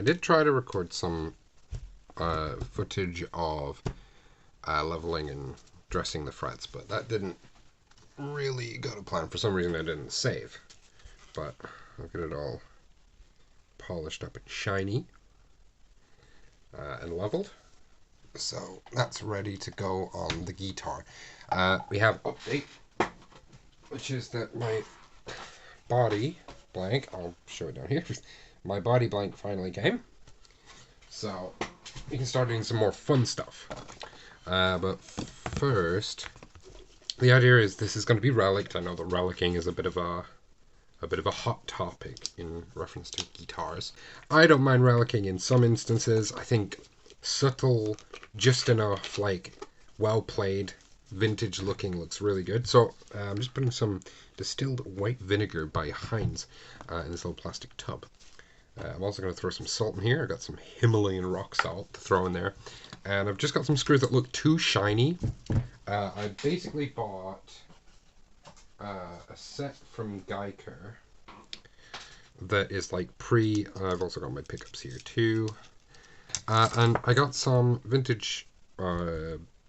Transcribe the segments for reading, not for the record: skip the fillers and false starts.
I did try to record some footage of leveling and dressing the frets, but that didn't really go to plan. For some reason I didn't save. But I'll get it all polished up and shiny and leveled. So that's ready to go on the guitar. We have update, which is that my body blank, I'll show it down here, my body blank finally came. So we can start doing some more fun stuff. But first, the idea is this is going to be relicked. I know that relicking is a bit of a hot topic in reference to guitars. I don't mind relicking in some instances. I think subtle, just enough, like, well played, vintage looking looks really good. So I'm just putting some distilled white vinegar by Heinz in this little plastic tub. I'm also going to throw some salt in here. I've got some Himalayan rock salt to throw in there. And I've just got some screws that look too shiny. I basically bought a set from Geiker that is like I've also got my pickups here too. And I got some vintage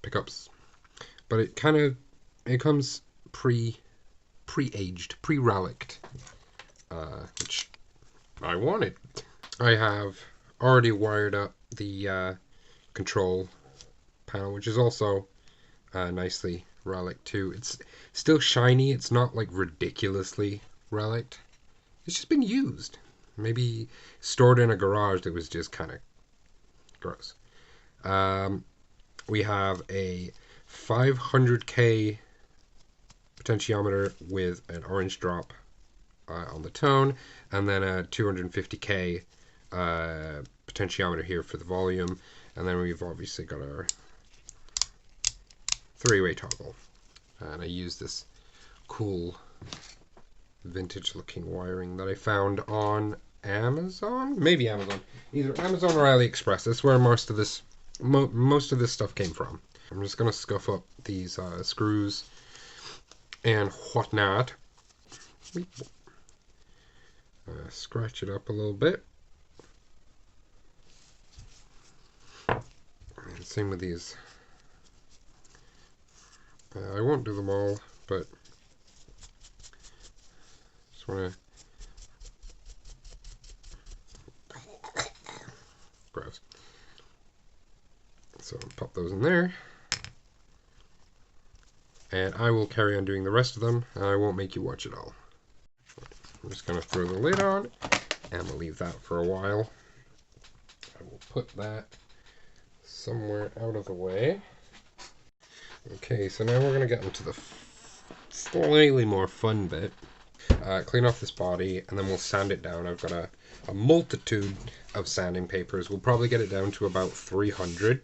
pickups, but it comes pre-aged, pre-relicked, which I wanted. I have already wired up the control panel, which is also nicely relic too. It's still shiny. It's not like ridiculously relic. It's just been used. Maybe stored in a garage that was just kind of gross. We have a 500K potentiometer with an orange drop on the tone, and then a 250K potentiometer here for the volume, and then we've obviously got our three-way toggle. And I use this cool vintage looking wiring that I found on Amazon, maybe Amazon, either Amazon or AliExpress. That's where most of this stuff came from. I'm just gonna scuff up these screws and whatnot. Scratch it up a little bit. And same with these. I won't do them all, but just want to. Gross. So pop those in there. And I will carry on doing the rest of them, and I won't make you watch it all. I'm just going to throw the lid on, and we'll leave that for a while. I will put that somewhere out of the way. Okay, so now we're going to get into the slightly more fun bit. Clean off this body, and then we'll sand it down. I've got a multitude of sanding papers. We'll probably get it down to about 300.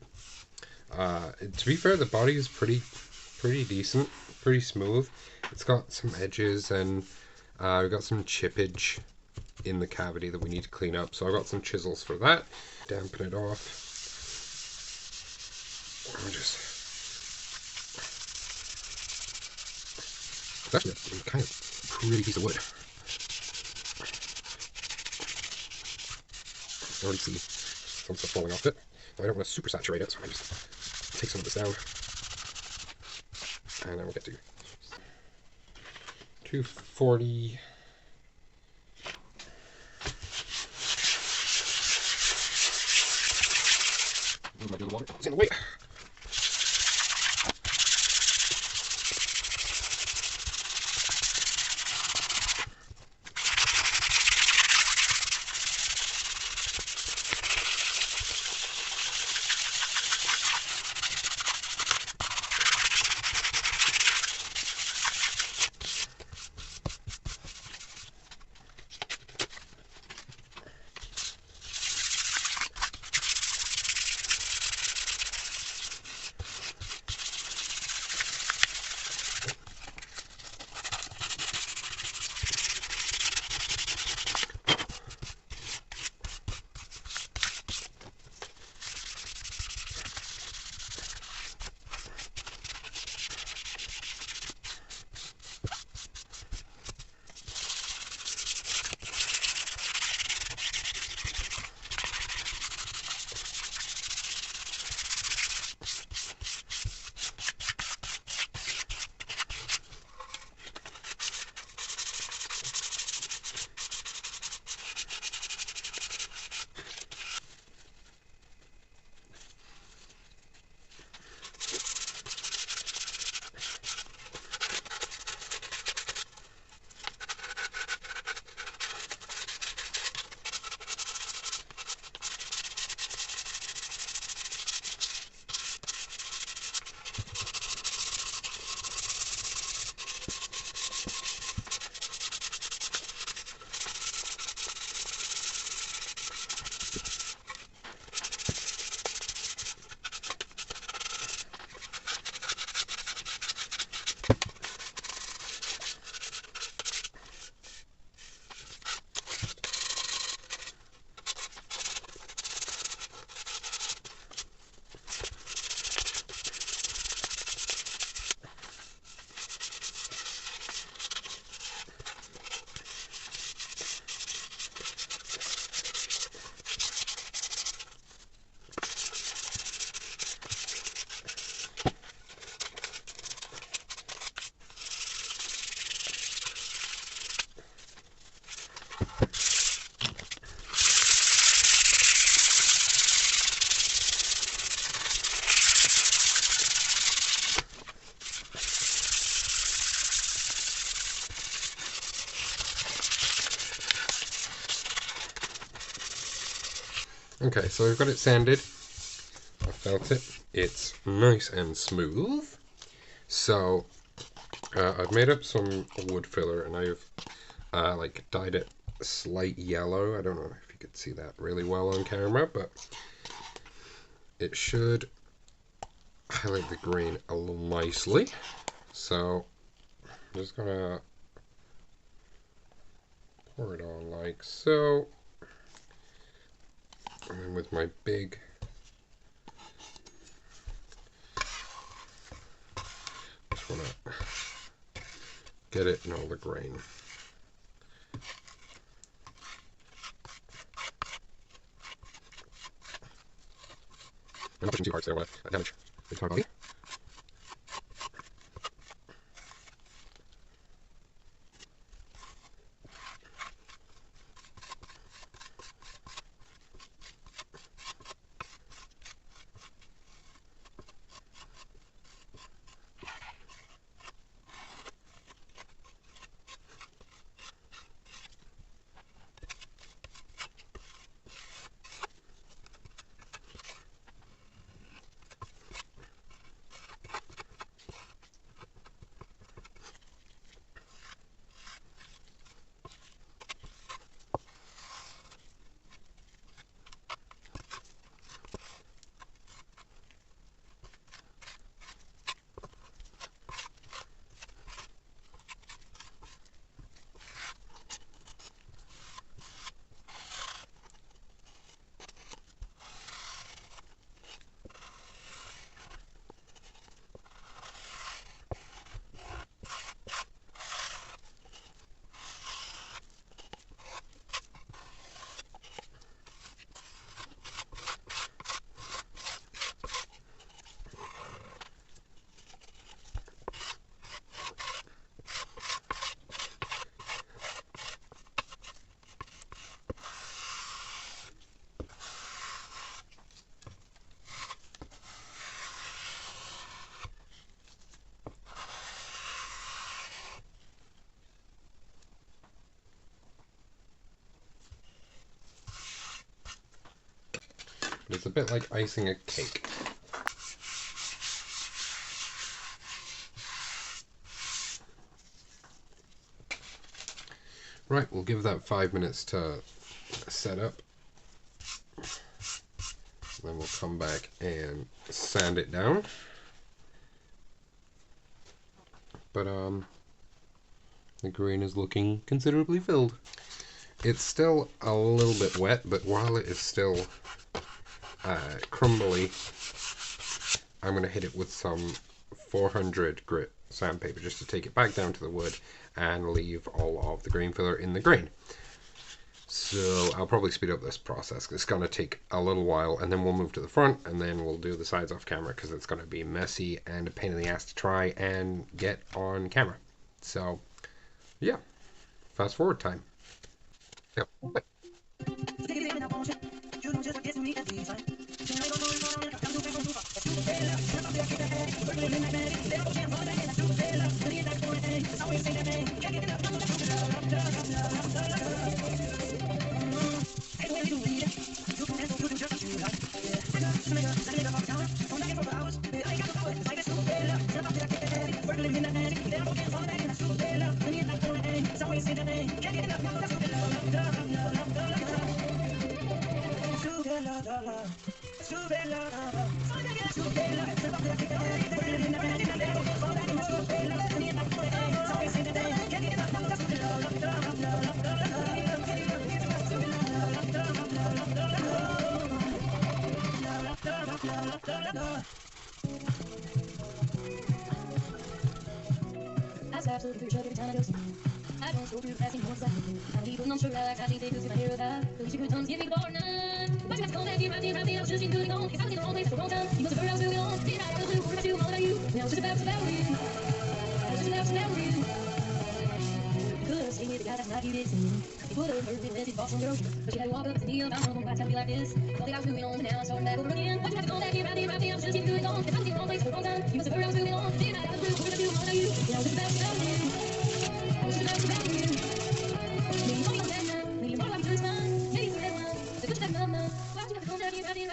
To be fair, the body is pretty decent, pretty smooth. It's got some edges, and we've got some chippage in the cavity that we need to clean up. So I've got some chisels for that. Dampen it off. It's actually a kind of pretty piece of wood. I already see some stuff falling off it. I don't want to super saturate it, so I just take some of this down. And then we'll get to 240. Might do the water. It's in the way. Okay, so I've got it sanded. I felt it. It's nice and smooth. So I've made up some wood filler, and I've like dyed it slight yellow. I don't know if you could see that really well on camera, but it should highlight the green a little nicely. So I'm just gonna pour it on like so, and then with my big just wanna get it in all the grain. I'm not pushing too hard, so I don't want to damage the entire body. It's a bit like icing a cake. Right, we'll give that 5 minutes to set up. Then we'll come back and sand it down. But the green is looking considerably filled. It's still a little bit wet, but while it is still crumbly, I'm going to hit it with some 400 grit sandpaper just to take it back down to the wood and leave all of the green filler in the grain. So I'll probably speed up this process. It's going to take a little while, and then we'll move to the front, and then we'll do the sides off camera because it's going to be messy and a pain in the ass to try and get on camera. So yeah, fast forward time. Yeah. I stop so through every time I do see you. I don't go through passing once I hit you. I'm keeping on sure like I see they do see my hair that. Those secret tongues give me the bar none. Why you have to come back here, right there, I was just getting good and gone. If I was in the wrong place at the wrong time, you must have heard I was moving on. Did I have a clue what I do, all about you? Now it's just about you. I was just about you. You could have stayed with the guy that's not you did see. You could have heard me let his boss on your ocean. But you had to walk up and kneel down on my time to be like this. Thought that I was moving on, but now I'm starting back over again. Why you have to come back here, right there, I was just getting good and gone. If I was in the wrong place at the wrong time, you must have heard I was moving on. Did I have a clue what I do, all about you? Now it's just about you. I was just about you. Maybe you told me on that night. Maybe you thought I was just fine. Maybe it's the red wine. The good stuff, no. Why'd you have to come I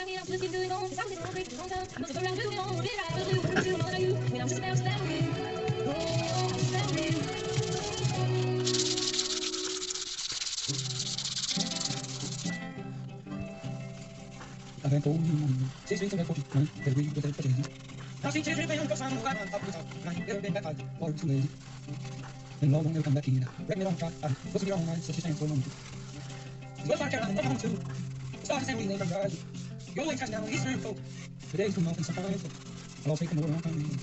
told you, say sweet and for you, that we would have purchased. Now see children, they don't go sign on the top of the top. Now you've never been back or too lazy. And Lord won't never come back here. Reckon it on top. What's the wrong line? So she's saying for a moment. What's our Carolina? What home to? Start to say we name from guys. You're always touching down Eastern folk. The days come off and some fine folk. I'll take them over on time.